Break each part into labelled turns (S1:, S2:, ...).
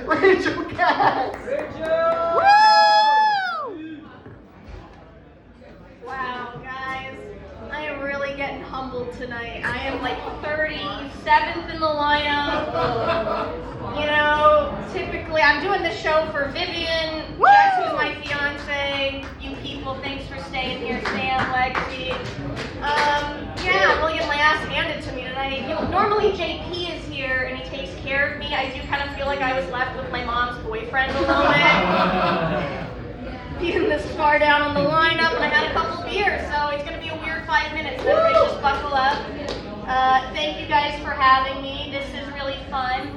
S1: Rachel Katz.
S2: Rachel!
S3: Woo! Wow, guys. I am really getting humbled tonight. I am like 37th in the lineup. You know, typically I'm doing this show for Vivian.
S1: Woo!
S3: Jess, who's my fiance. You people, thanks for staying here. Sam, Lexi. Yeah, William Lass handed to me tonight. You know, normally JP is here and he takes care of me. I do kind of feel like I was left with my mom's boyfriend a little bit. Being this far down on the lineup, and I had a couple beers, so it's going to be a weird 5 minutes. Everybody just buckle up. Thank you guys for having me. This is really fun.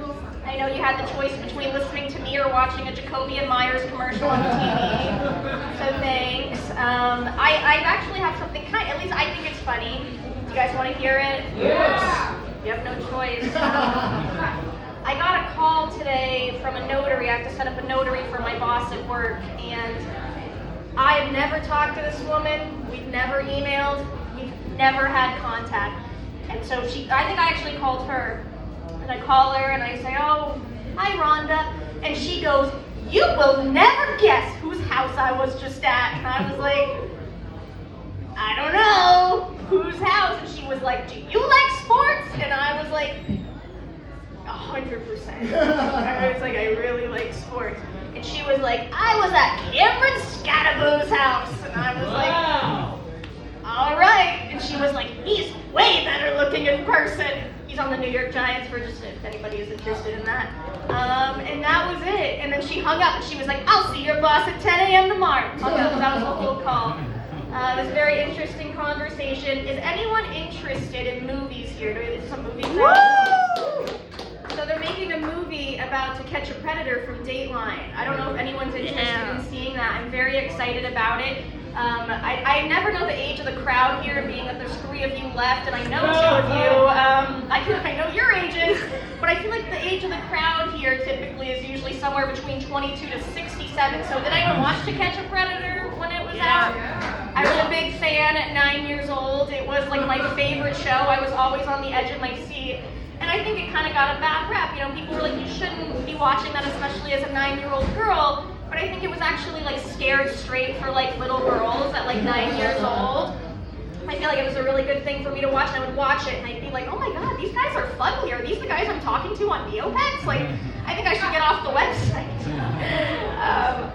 S3: I know you had the choice between listening to me or watching a Jacoby and Myers commercial on TV, so thanks. I actually have something at least I think it's funny. Do you guys want to hear it?
S2: Yes!
S3: You have no choice. I got a call today from a notary. I have to set up a notary for my boss at work, and I have never talked to this woman. We've never emailed. We've never had contact. And so I think I actually called her. And I call her and I say, oh, hi Rhonda. And she goes, you will never guess whose house I was just at. And I was like, I don't know. Whose house? And she was like, do you like sports? And I was like, 100%. I was like, I really like sports. And she was like, I was at Cameron Scadaboo's house. And I was like, all right. And she was like, he's way better looking in person. He's on the New York Giants, for just if anybody is interested in that. And that was it. And then she hung up and she was like, I'll see your boss at 10 a.m. tomorrow. Hung up. That was the whole call. It was a very interesting conversation. Is anyone interested in movies here? Is this a movie crowd? So they're making a movie about To Catch a Predator from Dateline. I don't know if anyone's interested in seeing that. I'm very excited about it. I never know the age of the crowd here, being that there's 3 of you left, and I know 2 of you. I know your ages, but I feel like the age of the crowd here typically is usually somewhere between 22 to 67. So did anyone watch To Catch a Predator when it was out? I was a big fan at 9 years old. It was like my favorite show. I was always on the edge of my seat. And I think it kind of got a bad rap. You know, people were like, you shouldn't be watching that, especially as a 9-year-old girl. But I think it was actually like scared straight for like little girls at like 9 years old. I feel like it was a really good thing for me to watch, and I would watch it and I'd be like, oh my god, these guys are fugly. Are these the guys I'm talking to on Neopets? Like, I think I should get off the website.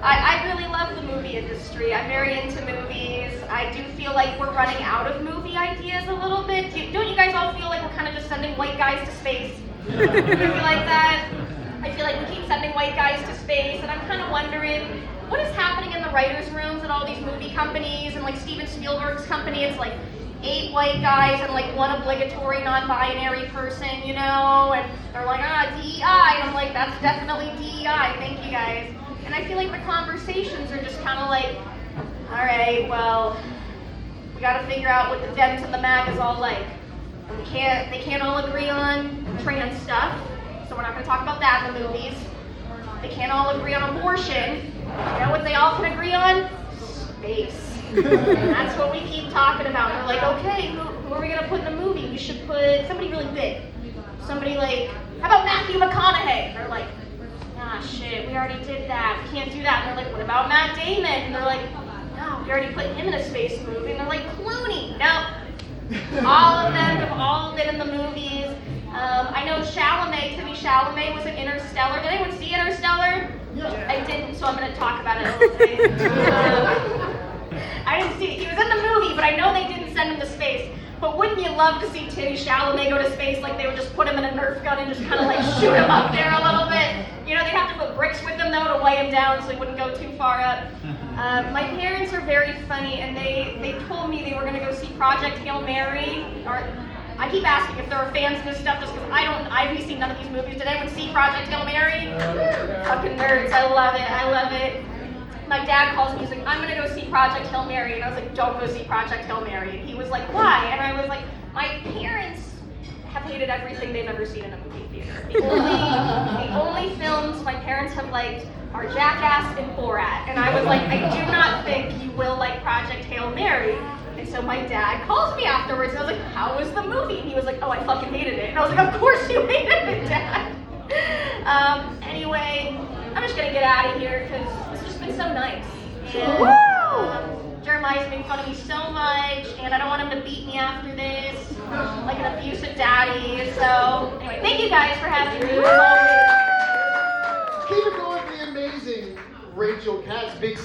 S3: I really love the movie industry. I'm very into movies. I do feel like we're running out of movie ideas a little bit. Don't you guys all feel like we're kind of just sending white guys to space? Do you feel like that? I feel like we keep sending white guys to space, and I'm kind of wondering, what is happening in the writers' rooms at all these movie companies, and like Steven Spielberg's company, it's like 8 white guys and like 1 obligatory non-binary person, you know, and they're like, DEI, and I'm like, that's definitely DEI, thank you guys. And I feel like the conversations are just kind of like, all right, well, we got to figure out what the Dems and the MAG is all like. And they can't all agree on trans stuff, so we're not going to talk about that in the movies. They can't all agree on abortion. You know what they all can agree on? Space. And that's what we keep talking about. We're like, okay, who are we going to put in the movie? We should put somebody really big. Somebody like, how about Matthew McConaughey? And they're like, shit, we already did that. We can't do that. And they're like, what about Matt Damon? And they're like, no, we already put him in a space movie. And they're like, Clooney. No. All of them have all been in the movies. I know Timothy Chalamet was in Interstellar. Did anyone see Interstellar? Yeah. I didn't, so I'm going to talk about it a little bit. I didn't see it. He was in the movie, but I know they didn't send him to space. But wouldn't you love to see Timothy Chalamet go to space, like they would just put him in a Nerf gun and just kind of like shoot him up there a little bit? You know, they'd have to put bricks with him though to weigh him down so he wouldn't go too far up. My parents are very funny, and they told me they were going to go see Project Hail Mary. I keep asking if there are fans of this stuff just because I haven't seen none of these movies. Did anyone see Project Hail Mary? Fucking nerds, I love it. My dad calls me, he's like, I'm going to go see Project Hail Mary. And I was like, don't go see Project Hail Mary. And he was like, why? And I was like, my parents have hated everything they've ever seen in a movie theater. The only films my parents have liked are Jackass and Borat. And I was like, I do not think you will like Project Hail Mary. And so my dad calls me afterwards, and I was like, how was the movie? And he was like, oh, I fucking hated it. And I was like, of course you hated it, Dad. Anyway, I'm just gonna get out of here because it's just been so nice. And, Jeremiah's making fun of me so much, and I don't want him to beat me after this, like an abusive daddy. So, anyway, thank you guys for having me.
S1: Keep it going, be amazing, Rachel Katz. Big